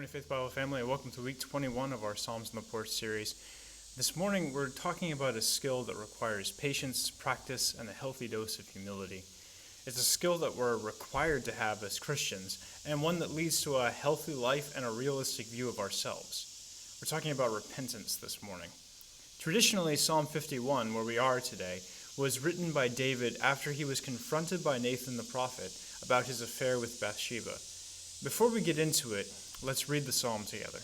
Morning, Faith Bible family, and welcome to week 21 of our Psalms on the Porch series. This morning, we're talking about a skill that requires patience, practice, and a healthy dose of humility. It's a skill that we're required to have as Christians, and one that leads to a healthy life and a realistic view of ourselves. We're talking about repentance this morning. Traditionally, Psalm 51, where we are today, was written by David after he was confronted by Nathan the prophet about his affair with Bathsheba. Before we get into it, let's read the psalm together.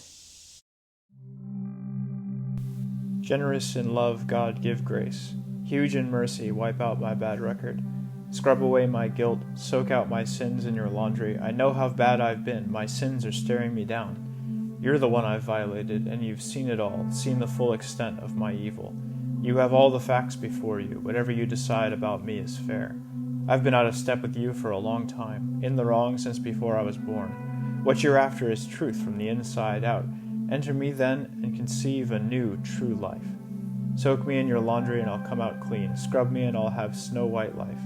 Generous in love, God, give grace. Huge in mercy, wipe out my bad record. Scrub away my guilt, soak out my sins in your laundry. I know how bad I've been, my sins are staring me down. You're the one I've violated, and you've seen it all, seen the full extent of my evil. You have all the facts before you, whatever you decide about me is fair. I've been out of step with you for a long time, in the wrong since before I was born. What you're after is truth from the inside out. Enter me then and conceive a new, true life. Soak me in your laundry and I'll come out clean. Scrub me and I'll have snow-white life.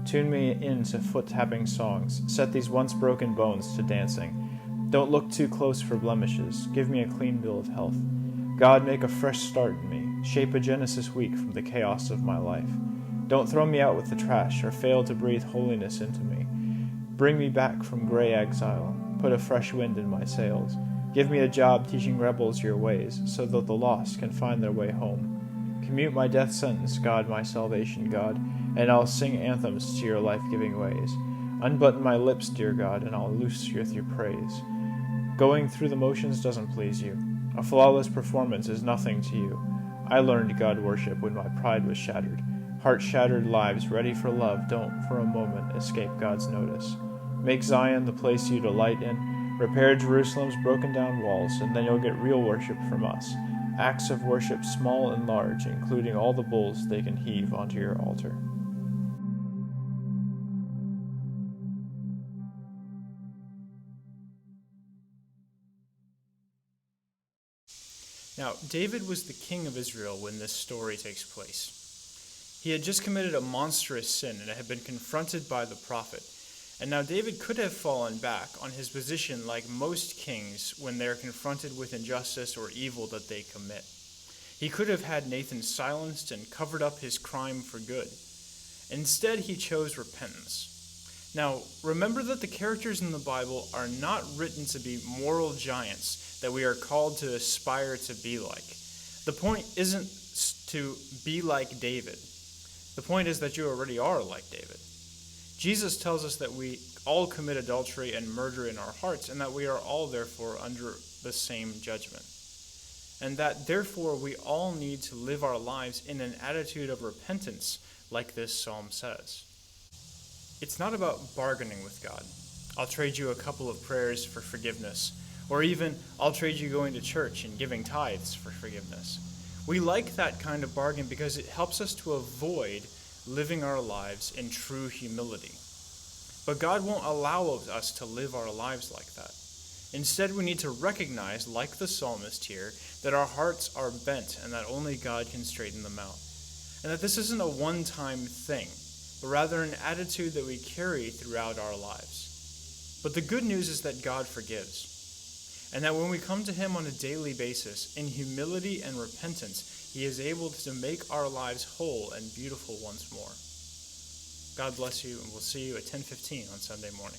Tune me into foot-tapping songs. Set these once broken bones to dancing. Don't look too close for blemishes. Give me a clean bill of health. God, make a fresh start in me. Shape a Genesis week from the chaos of my life. Don't throw me out with the trash or fail to breathe holiness into me. Bring me back from gray exile. Put a fresh wind in my sails. Give me a job teaching rebels your ways, so that the lost can find their way home. Commute my death sentence, God, my salvation, God, and I'll sing anthems to your life-giving ways. Unbutton my lips, dear God, and I'll loose you with your praise. Going through the motions doesn't please you. A flawless performance is nothing to you. I learned God worship when my pride was shattered. Heart-shattered lives ready for love don't, for a moment, escape God's notice. Make Zion the place you delight in. Repair Jerusalem's broken down walls, and then you'll get real worship from us. Acts of worship small and large, including all the bulls they can heave onto your altar. Now, David was the king of Israel when this story takes place. He had just committed a monstrous sin and had been confronted by the prophet. And now David could have fallen back on his position like most kings when they are confronted with injustice or evil that they commit. He could have had Nathan silenced and covered up his crime for good. Instead, he chose repentance. Now, remember that the characters in the Bible are not written to be moral giants that we are called to aspire to be like. The point isn't to be like David. The point is that you already are like David. Jesus tells us that we all commit adultery and murder in our hearts, and that we are all therefore under the same judgment. And that therefore we all need to live our lives in an attitude of repentance, like this psalm says. It's not about bargaining with God. I'll trade you a couple of prayers for forgiveness, or even I'll trade you going to church and giving tithes for forgiveness. We like that kind of bargain because it helps us to avoid living our lives in true humility. But God won't allow us to live our lives like that. Instead, we need to recognize, like the psalmist here, that our hearts are bent and that only God can straighten them out. And that this isn't a one-time thing, but rather an attitude that we carry throughout our lives. But the good news is that God forgives. And that when we come to Him on a daily basis, in humility and repentance, He is able to make our lives whole and beautiful once more. God bless you, and we'll see you at 10:15 on Sunday morning.